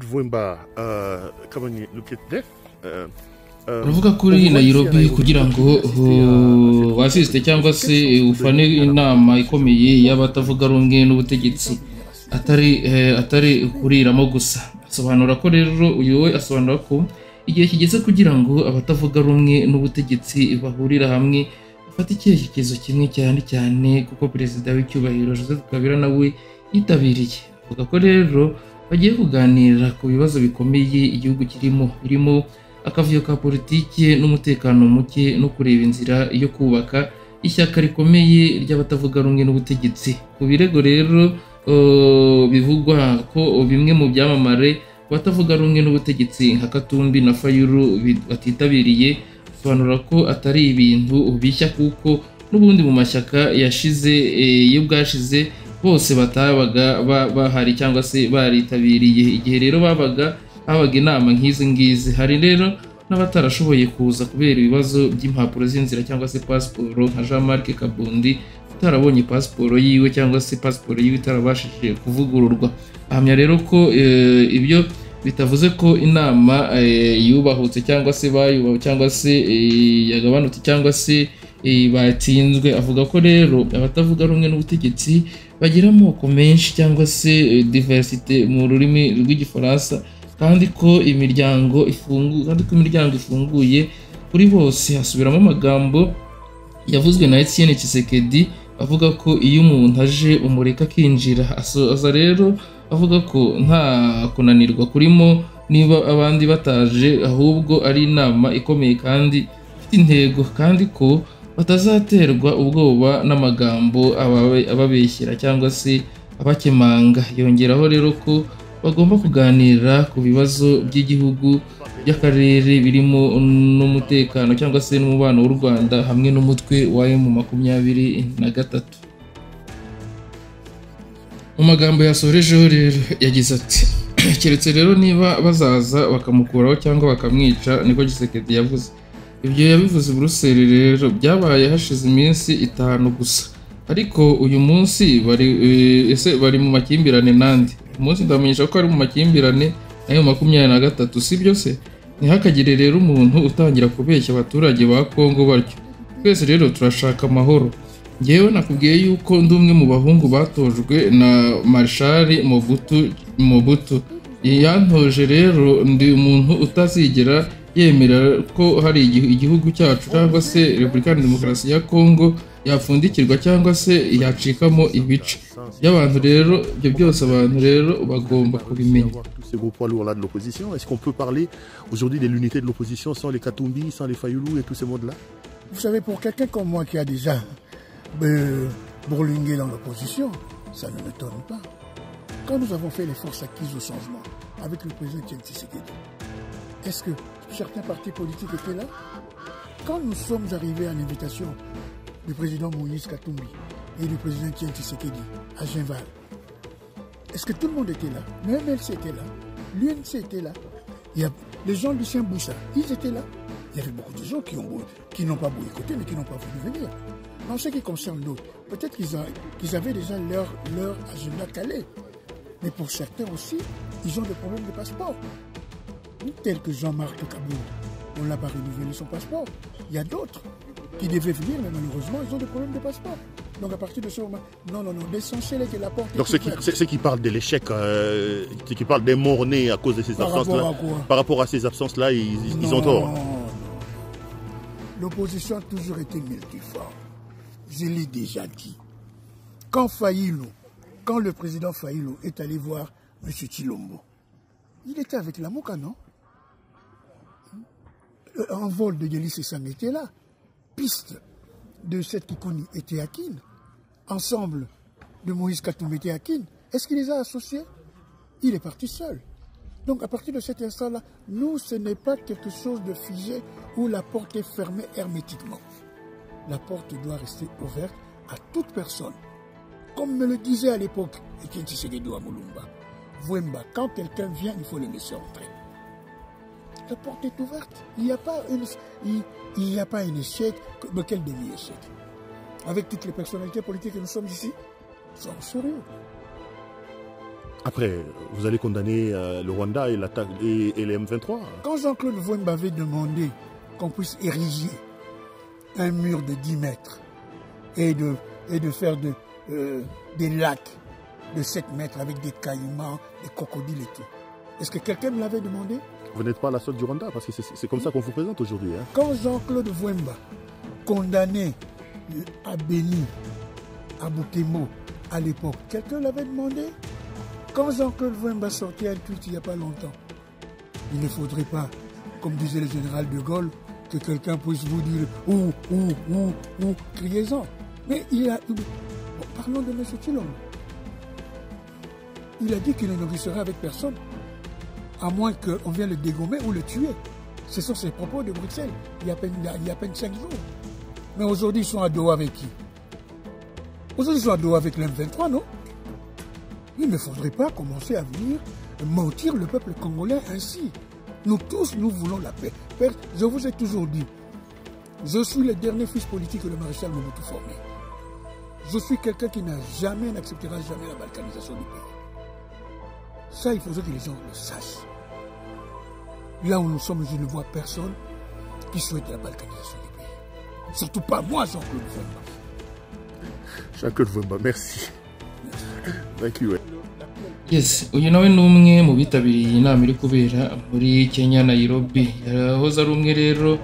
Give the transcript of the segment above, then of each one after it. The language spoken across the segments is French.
Vwemba, comment le pied de uravuga kuri Nairobi kugira ngo wasiste cyangwa se ufane inama ikomeye y'abatavuga rumwe n'ubutegetsi atari kuriramo gusa. Asobanura ko rero uyu we asobanura ko igihe kigeze kugira ngo abatavuga rumwe n'ubutegetsi bahurira hamwe bafata icyerekezo kimwe cyane kuko perezida w'icyubahiro Joseph Kabila nawe yitabiriye. Avuga ko rero bagiye kuganira ku bibazo bikomeye igihugu birimo akavuyo ka politiki n'umutekano muke no kureba inzira yo kubaka ishyaka rikomeye ry'abatavuga rumwe n'ubutegetsi. Ku birego rero bivugwa ko bimwe mu byamamare batavuga rumwe n'ubutegetsi nka Katumbi na Fayulu batitabiriye, sobanura ko atari ibintu bishya kuko n'ubundi mu mashyaka yashize y'ubwashize bose batabaga bahari cyangwa se baritabiriye. Igihe rero habaga inama nk'izi ngizi, hari rero n'abatarashoboye kuza kubera ibibazo by'impapuro z'inzira cyangwa se pasiporo nka Jean-Marc Kabundi utarabonye pasiporo yiwe cyangwa se pasiporo yiwe itarabashije kuvugururwa. Ahamya rero ko ibyo bitavuze ko inama yubahutse cyangwa se bayubaho cyangwa se yagabanutse cyangwa se batsinzwe. Avuga ko rero abatavuga rumwe n'ubutegetsi bagira amoko menshi cyangwa se diversite mu rurimi rw'igifaransa, kandi ko imiryango ifunguye kuri bose. Hasubiramo amagambo yavuzwe na Etienne Tshisekedi avuga ko iyo umuntu aje umureka akinjira. Aza rero avuga ko nta kunanirwa kurimo niba abandi bataje, ahubwo ari inama ikomeye kandi ifite intego, kandi ko batazaterwa ubwoba n'amagambo ababeshyira cyangwa se abakemanga. Yongeraho rero ko bagomba kuganira ku bibazo by'igihugu by'akarere birimo n'umutekano cyangwa se n'umubano w'u Rwanda hamwe n'umutwe wa M23. Mu magambo yasorejeho rero yagize ati keretse rero niba bazaza bakamukuraho cyangwa bakamwica, niko Tshisekedi yavuze. Ibyo yabivuze i Buruseli rero byabaye hashize iminsi 5 gusa, ariko uyu munsi bari mu makimbirane nandi. Umunsi ndamenyesha ko ari mu makimbirane nayo 23, sibyo se? Ntihakagire rero umuntu utangira kubeshya abaturage ba Kongo batyo. Twese rero turashaka amahoro. Ngewe nakubwiye yuko ndi umwe mu bahungu batojwe na Marshal Mobutu. Yantoje rero ndi umuntu utazigera yemera ko hari igihugu cyacu cyangwa se Repubulika Demokarasi ya Kongo yapfundikirwa cyangwa se yacikamo ibice by'abantu. Rero ibyo byose abantu rero bagomba kubimenya. Ces gros poids lourds là de l'opposition, est-ce qu'on peut parler aujourd'hui de l'unité de l'opposition sans les Katumbi, sans les Fayulu et tous ces modes là? Vous savez, pour quelqu'un comme moi qui a déjà bourlingué dans l'opposition, ça ne m'étonne pas. Quand nous avons fait les forces acquises au changement avec le président Tshisekedi, est-ce que certains partis politiques étaient là? Quand nous sommes arrivés à l'invitation du président Moïse Katumbi et du président Tshisekedi à Genval, est-ce que tout le monde était là? Même elle était là, l'UNC était là, il y a les gens de Lucien Boussa, ils étaient là. Il y avait beaucoup de gens qui n'ont pas boycotté mais qui n'ont pas voulu venir. En ce qui concerne l'autre, peut-être qu'ils avaient déjà leur agenda calé. Mais pour certains aussi, ils ont des problèmes de passeport. Tel que Jean-Marc Kaboul, on l'a pas renouvelé son passeport. Il y a d'autres qui devaient venir, mais malheureusement, ils ont des problèmes de passeport. Donc à partir de ce moment, non, l'essentiel est que la porte... Donc ceux qui parlent de l'échec, ceux qui parlent des morts-nés à cause de ces absences-là, par rapport à ces absences-là, ils ont tort. Non. L'opposition a toujours été multiforme. Je l'ai déjà dit. Quand le président Fayulu est allé voir M. Chilombo, il était avec la Mouka, non? Un vol de Yeli Sessang était là. Piste de cette Kikuni était à Kin. Ensemble de Moïse Katumbi était à Kin. Est-ce qu'il les a associés? Il est parti seul. Donc à partir de cet instant-là, nous, ce n'est pas quelque chose de figé où la porte est fermée hermétiquement. La porte doit rester ouverte à toute personne. Comme me le disait à l'époque Etienne Tshisekedi à Moulumba, Vwemba, quand quelqu'un vient, il faut le laisser entrer. La porte est ouverte. Il n'y a pas un échec, mais quel demi-échec. Avec toutes les personnalités politiques que nous sommes ici, nous sommes sérieux. Après, vous allez condamner le Rwanda et l'attaque et les M23. Quand Jean-Claude Vwemba avait demandé qu'on puisse ériger un mur de 10 mètres et de faire des lacs de 7 mètres avec des caïmans, des crocodiles et tout, est-ce que quelqu'un me l'avait demandé? Vous n'êtes pas la seule du Rwanda, parce que c'est comme ça qu'on vous présente aujourd'hui. Hein. Quand Jean-Claude Vwemba condamnait à Béni, à Butembo, à l'époque, quelqu'un l'avait demandé? Quand Jean-Claude Vwemba sortait un tweet il n'y a pas longtemps, il ne faudrait pas, comme disait le général de Gaulle, que quelqu'un puisse vous dire ou, criez-en. Mais il a... Bon, parlons de M. Tshilombo. Il a dit qu'il ne nourrissera avec personne, à moins qu'on vienne le dégommer ou le tuer. Ce sont ses propos de Bruxelles, il y a à peine 5 jours. Mais aujourd'hui, ils sont à Doha avec qui? Aujourd'hui, ils sont à Doha avec l'M23, non? Il ne faudrait pas commencer à venir mentir le peuple congolais ainsi. Nous tous, nous voulons la paix. Père, je vous ai toujours dit, je suis le dernier fils politique de maréchal Mobutu formé. Je suis quelqu'un qui n'acceptera jamais la balkanisation du pays. Ça, il faudrait que les gens le sachent. Là où nous sommes, je ne vois personne qui souhaite la balkanisation du pays. Surtout pas moi, Jean-Claude Vwemba. Jean-Claude Vwemba, merci. Thank you. Yes, uyu nawe ni umwe mu bitabiriye iyi nama iri kubera muri Kenya Nairobi. Yahoze ari umwe rero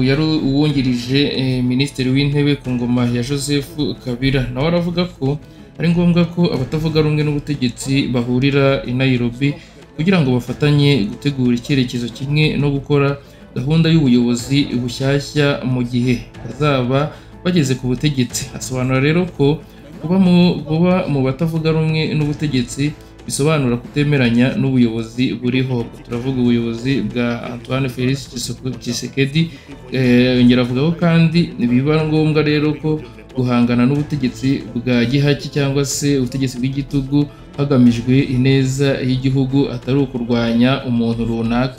yari uwungirije minisitiri w'intebe ku ngoma ya Joseph Kabila. Nawe aravuga ko ari ngombwa ko abatavuga rumwe n'ubutegetsi bahurira i Nairobi kugira ngo bafatanye gutegura icyerekezo kimwe no gukora gahunda y'ubuyobozi bushyashya mu gihe bazaba bageze ku butegetsi. Asobanura rero ko kuba mu batavuga rumwe n'ubutegetsi bisobanura kutemeranya n'ubuyobozi buriho. Turavuga ubuyobozi bwa Antoine Félix Tshisekedi. Yongera avuga ko kandi biba ngombwa rero ko guhangana n'ubutegetsi bwa gihaki cyangwa se ubutegetsi bw'igitugu hagamijwe ineza y'igihugu atari ukurwanya umuntu runaka.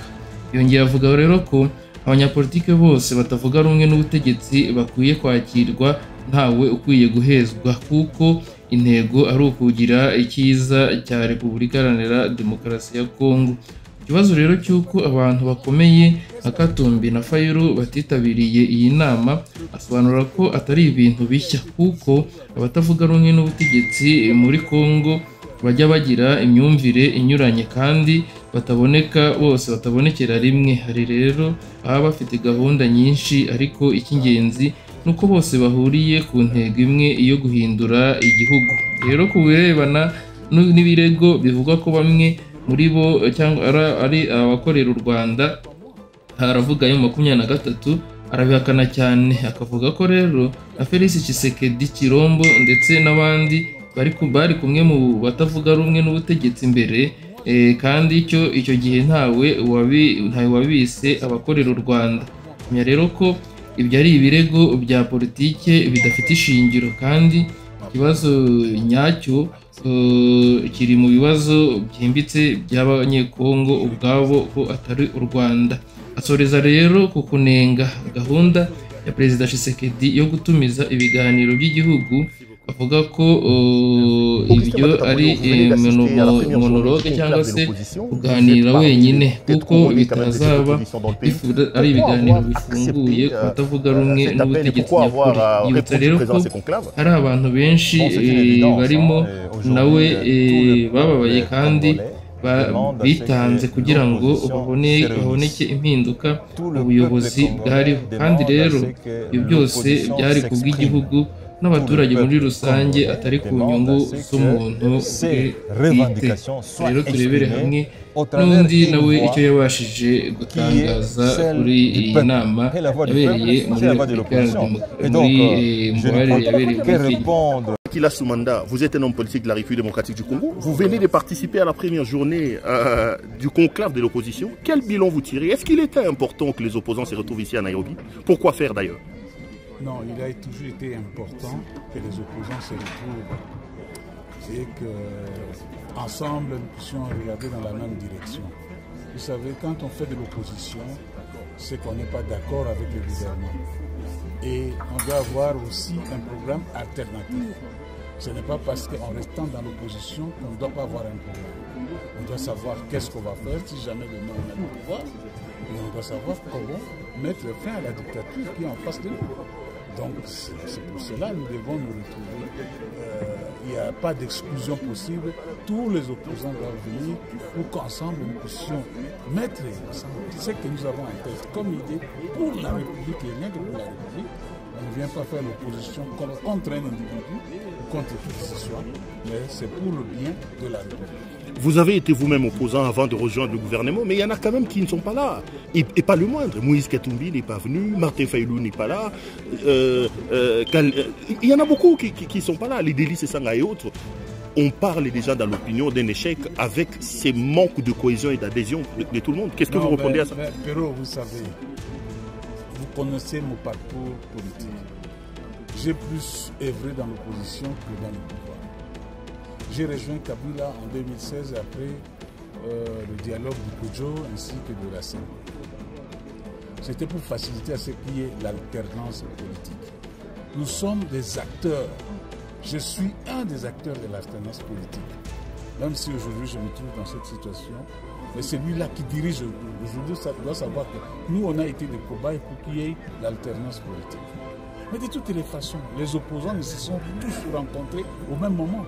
Yongera avuga rero ko abanyapolitike bose batavuga rumwe n'ubutegetsi bakwiye kwakirwa ntawe ukwiye guhezwa, kuko intego ari ukugira icyiza cya Repubulika Iharanira Demokarasi ya Kongo. Ikibazo rero cy'uko abantu bakomeye nka Katumbi na Fayulu batitabiriye iyi nama, asobanura ko atari ibintu bishya, kuko abatavuga rumwe n'ubutegetsi muri Kongo bajya bagira imyumvire inyuranye kandi batabonekera rimwe. Hari rero baba bafite gahunda nyinshi, ariko icy'ingenzi nuko bose bahuriye ku ntego imwe yo guhindura igihugu. Rero ku birebana n'ibirego bivugwa ko bamwe muri bo cyangwa ari abakorera u Rwanda, haravuga yo 23 arabihakana cyane, akavuga ko rero na Félix Tshisekedi Chilombo ndetse n'abandi bari kumwe mu batavuga rumwe n'ubutegetsi imbere, kandi icyo gihe ntawe wabise abakorera u Rwanda. Menya rero ko ibyo ari ibirego bya politike bidafite ishingiro, kandi ikibazo nyacyo kiri mu bibazo byimbitse by'abanyekongo ubwabo ko atari u Rwanda. Asoreza rero ku kunenga gahunda ya Perezida Tshisekedi yo gutumiza ibiganiro by'igihugu, avuga ko ibyo ari monologue cyangwa se kuganira wenyine, kuko bitazaba ari ibiganiro bifunguye ku batavuga rumwe n'ubutegetsi nyakuri. Yibutsa rero ko hari abantu benshi barimo nawe bababaye kandi bitanze kugira ngo haboneke impinduka mu buyobozi bwariho, kandi rero ibyo byose byari kubw'igihugu n'abaturage muri rusange atari ku nyungu z'umuntu bwite. Rero turebere hamwe n'undi nawe icyo yabashije gutangaza kuri iyi nama yabereye muri Repubulika yabereye muri Kenya. Kila Soumanda, vous êtes un homme politique de la République démocratique du Congo. Vous venez de participer à la première journée du conclave de l'opposition. Quel bilan vous tirez? Est-ce qu'il était important que les opposants se retrouvent ici à Nairobi? Pourquoi faire d'ailleurs? Non, il a toujours été important que les opposants se retrouvent et qu'ensemble nous puissions regarder dans la même direction. Vous savez, quand on fait de l'opposition, c'est qu'on n'est pas d'accord avec le gouvernement. Et on doit avoir aussi un programme alternatif. Ce n'est pas parce qu'en restant dans l'opposition qu'on ne doit pas avoir un programme. On doit savoir qu'est-ce qu'on va faire si jamais demain on a le pouvoir. Et on doit savoir comment mettre fin à la dictature qui est en face de nous. Donc c'est pour cela que nous devons nous retrouver. Il n'y a pas d'exclusion possible. Tous les opposants doivent venir pour qu'ensemble nous puissions mettre ensemble ce que nous avons en tête comme idée pour la République et rien que pour la République. On ne vient pas faire l'opposition contre un individu ou contre qui que ce soit, mais c'est pour le bien de la République. Vous avez été vous-même opposant avant de rejoindre le gouvernement, mais il y en a quand même qui ne sont pas là. Et pas le moindre. Moïse Katumbi n'est pas venu, Martin Fayulu n'est pas là. Il y en a beaucoup qui ne sont pas là. Les délices et Sanga et autres. On parle déjà dans l'opinion d'un échec avec ces manques de cohésion et d'adhésion de tout le monde. Qu'est-ce que vous répondez à ça? Pero, vous savez, vous connaissez mon parcours politique. J'ai plus œuvré dans l'opposition que dans le pouvoir. J'ai rejoint Kabila en 2016 après le dialogue du Kodjo ainsi que de la scène. C'était pour faciliter à ce qu'il y ait l'alternance politique. Nous sommes des acteurs. Je suis un des acteurs de l'alternance politique. Même si aujourd'hui je me trouve dans cette situation, mais c'est lui-là qui dirige aujourd'hui, ça doit savoir que nous on a été des cobayes pour qu'il y ait l'alternance politique. Mais de toutes les façons, les opposants ils se sont tous rencontrés au même moment.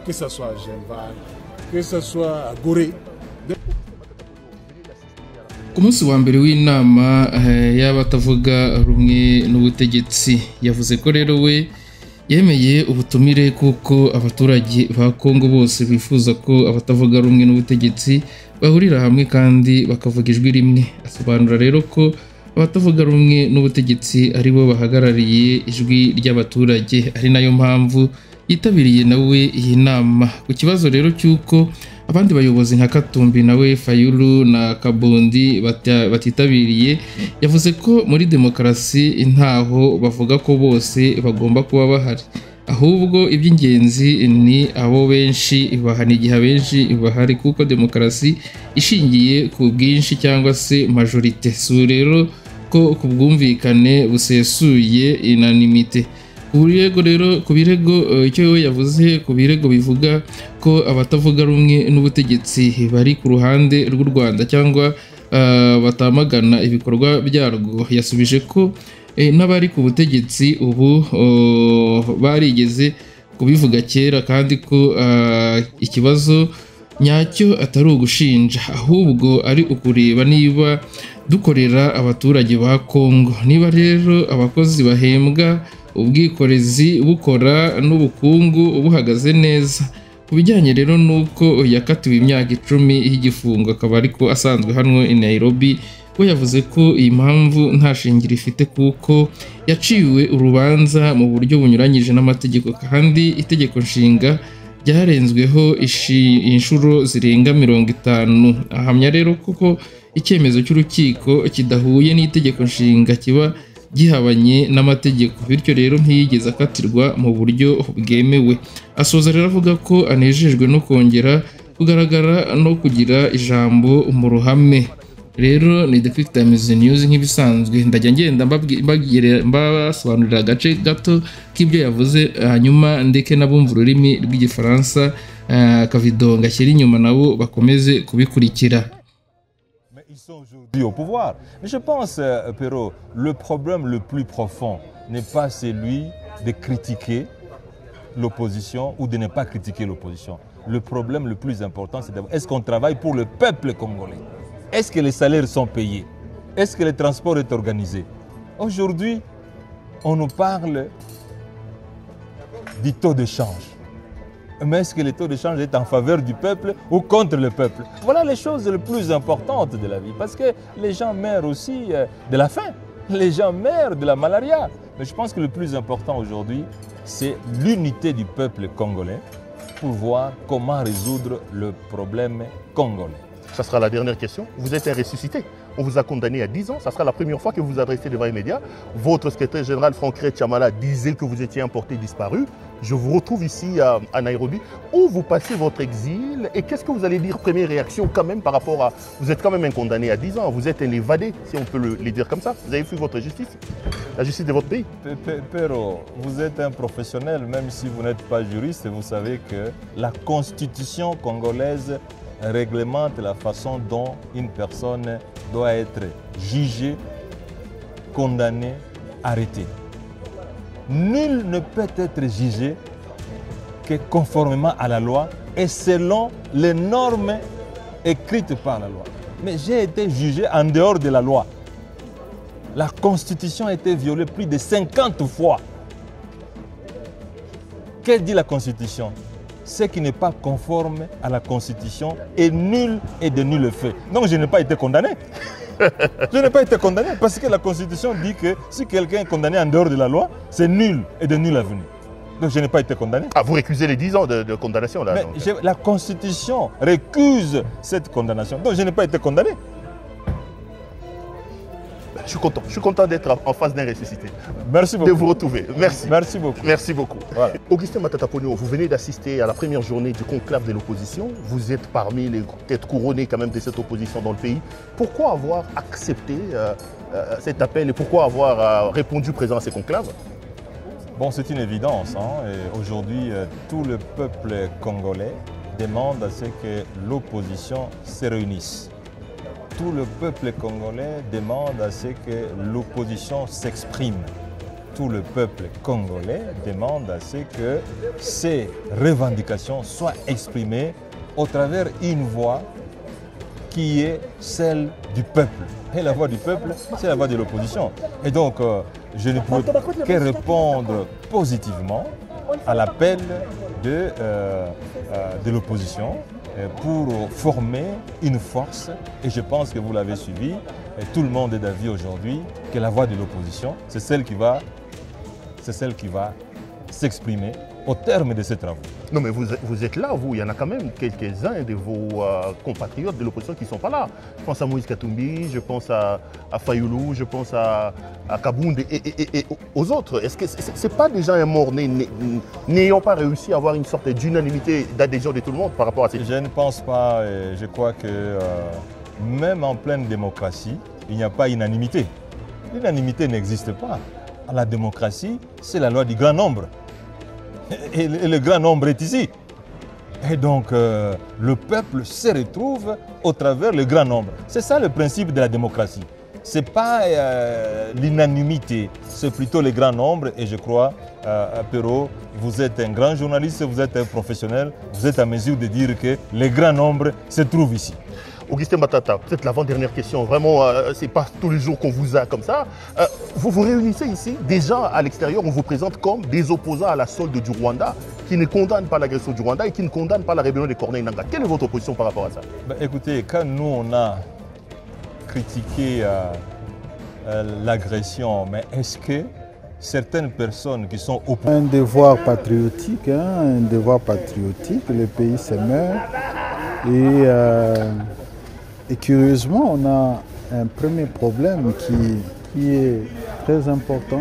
Que ce soit à Genval, que ce soit à Gorée. Ku munsi wa mbere w'inama y'abatavuga rumwe n'ubutegetsi yavuze ko rero we yemeye ubutumire kuko abaturage ba Kongo bose bifuza ko abatavuga rumwe n'ubutegetsi bahurira hamwe kandi bakavuga ijwi rimwe. Asobanura rero ko abatavuga rumwe n'ubutegetsi ari bo bahagarariye ijwi ry'abaturage, ari nayo mpamvu yitabiriye nawe iyi nama. Ku kibazo rero cy'uko abandi bayobozi nka Katumbi nawe Fayulu na Kabondi batitabiriye, yavuze ko muri demokarasi ntaho bavuga ko bose bagomba kuba bahari, ahubwo iby'ingenzi ni abo benshi bahana igihe abenshi bahari, kuko demokarasi ishingiye ku bwinshi cyangwa se majorite, si rero ko ku bwumvikane busesuye unanimite. Ku birego icyo we yavuze ku birego bivuga ko abatavuga rumwe n'ubutegetsi bari ku ruhande rw'u Rwanda cyangwa batamagana ibikorwa byarwo, yasubije ko n'abari ku butegetsi ubu barigeze kubivuga kera kandi ko ikibazo nyacyo atari ugushinja, ahubwo ari ukureba niba dukorera abaturage ba Kongo, niba rero abakozi bahembwa, ubwikorezi bukora n'ubukungu buhagaze neza. Ku bijyanye rero nuko yakatiwe imyaka 10 y'igifungo akaba ariko asanzwe hano i Nairobi, we yavuze ko iyi mpamvu nta shingiro ifite kuko yaciwe urubanza mu buryo bunyuranyije n'amategeko kandi itegeko nshinga ryarenzweho inshuro zirenga 50. Ahamya rero kuko icyemezo cy'urukiko kidahuye n'itegeko nshinga kiba gihabanye n'amategeko, bityo rero ntiyigeze akatirwa mu buryo bwemewe. Asoza rero avuga ko anejejwe no kongera kugaragara no kugira ijambo mu ruhame. Rero ni The Quick Times News nk'ibisanzwe, ndajya ngenda mbasobanurira agace gato k'ibyo yavuze, hanyuma ndeke nabumva ururimi rw'igifaransa akavido ngashyira inyuma nabo bakomeze kubikurikira. Ils sont aujourd'hui au pouvoir. Mais je pense, Pero, le problème le plus profond n'est pas celui de critiquer l'opposition ou de ne pas critiquer l'opposition. Le problème le plus important, c'est d'abord, est-ce qu'on travaille pour le peuple congolais? Est-ce que les salaires sont payés? Est-ce que le transport est organisé? Aujourd'hui, on nous parle du taux de change. Mais est-ce que le taux de change est en faveur du peuple ou contre le peuple? Voilà les choses les plus importantes de la vie. Parce que les gens meurent aussi de la faim. Les gens meurent de la malaria. Mais je pense que le plus important aujourd'hui, c'est l'unité du peuple congolais pour voir comment résoudre le problème congolais. ça sera la dernière question. Vous êtes un ressuscité. On vous a condamné à 10 ans. Ça sera la première fois que vous vous adressez devant les médias. Votre secrétaire général, Franck Chamala, disait que vous étiez importé, disparu. Je vous retrouve ici à Nairobi, où vous passez votre exil. Et qu'est-ce que vous allez dire, première réaction quand même par rapport à... Vous êtes quand même un condamné à 10 ans. Vous êtes un évadé, si on peut le dire comme ça. Vous avez fui votre justice, la justice de votre pays. Pero, vous êtes un professionnel, même si vous n'êtes pas juriste, vous savez que la constitution congolaise réglemente la façon dont une personne doit être jugée, condamnée, arrêtée. Nul ne peut être jugé que conformément à la loi et selon les normes écrites par la loi. Mais j'ai été jugé en dehors de la loi. La Constitution a été violée plus de 50 fois. Que dit la Constitution? Ce qui n'est pas conforme à la Constitution est nul et de nul fait. Donc je n'ai pas été condamné. Je n'ai pas été condamné parce que la Constitution dit que si quelqu'un est condamné en dehors de la loi, c'est nul et de nul avenir. Donc je n'ai pas été condamné. Ah, vous récusez les 10 ans de condamnation là? Mais la Constitution récuse cette condamnation. Donc je n'ai pas été condamné. Je suis content d'être en face d'un ressuscité. Merci beaucoup. De vous retrouver. Merci. Merci beaucoup. Merci beaucoup. Voilà. Augustin Matata Ponyo, vous venez d'assister à la première journée du conclave de l'opposition. Vous êtes parmi les têtes couronnées quand même de cette opposition dans le pays. Pourquoi avoir accepté cet appel et pourquoi avoir répondu présent à ces conclaves? Bon, c'est une évidence. Aujourd'hui, tout le peuple congolais demande à ce que l'opposition se réunisse. Tout le peuple congolais demande à ce que l'opposition s'exprime. Tout le peuple congolais demande à ce que ces revendications soient exprimées au travers d'une voix qui est celle du peuple. Et la voix du peuple, c'est la voix de l'opposition. Et donc, je ne peux que répondre positivement à l'appel de l'opposition pour former une force. Et je pense que vous l'avez suivi, et tout le monde est d'avis aujourd'hui que la voix de l'opposition, c'est celle qui va s'exprimer au terme de ces travaux. Non mais vous êtes là, vous, il y en a quand même quelques-uns de vos compatriotes de l'opposition qui ne sont pas là. Je pense à Moïse Katumbi, je pense à Fayoulou, je pense à Kabound et aux autres. Est-ce que ce n'est pas déjà un mort n'ayant pas réussi à avoir une sorte d'unanimité, d'adhésion de tout le monde par rapport à ces... Je ne pense pas, je crois que même en pleine démocratie, il n'y a pas unanimité. L'unanimité n'existe pas. La démocratie, c'est la loi du grand nombre. Et le grand nombre est ici. Et donc, le peuple se retrouve au travers le grand nombre. C'est ça le principe de la démocratie. Ce n'est pas l'unanimité, c'est plutôt le grand nombre. Et je crois, Pero, vous êtes un grand journaliste, vous êtes un professionnel, vous êtes à mesure de dire que le grand nombre se trouve ici. Augustin Matata, peut-être l'avant-dernière question, vraiment, ce n'est pas tous les jours qu'on vous a comme ça. Vous vous réunissez ici, déjà à l'extérieur, on vous présente comme des opposants à la solde du Rwanda, qui ne condamnent pas l'agression du Rwanda et qui ne condamnent pas la rébellion des Corneilles Nangaa. Quelle est votre position par rapport à ça? Écoutez, quand nous, on a critiqué l'agression, mais est-ce que certaines personnes qui sont opposées... Un devoir patriotique, un devoir patriotique, le pays se meurt et curieusement, on a un premier problème qui est très important.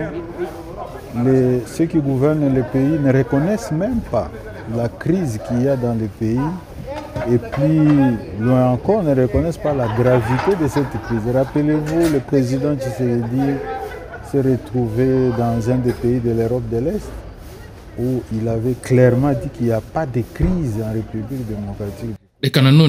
Ceux qui gouvernent le pays ne reconnaissent même pas la crise qu'il y a dans le pays. Et puis, loin encore, ne reconnaissent pas la gravité de cette crise. Rappelez-vous, le président Tshisekedi s'est retrouvé dans un des pays de l'Europe de l'Est où il avait clairement dit qu'il n'y a pas de crise en République démocratique.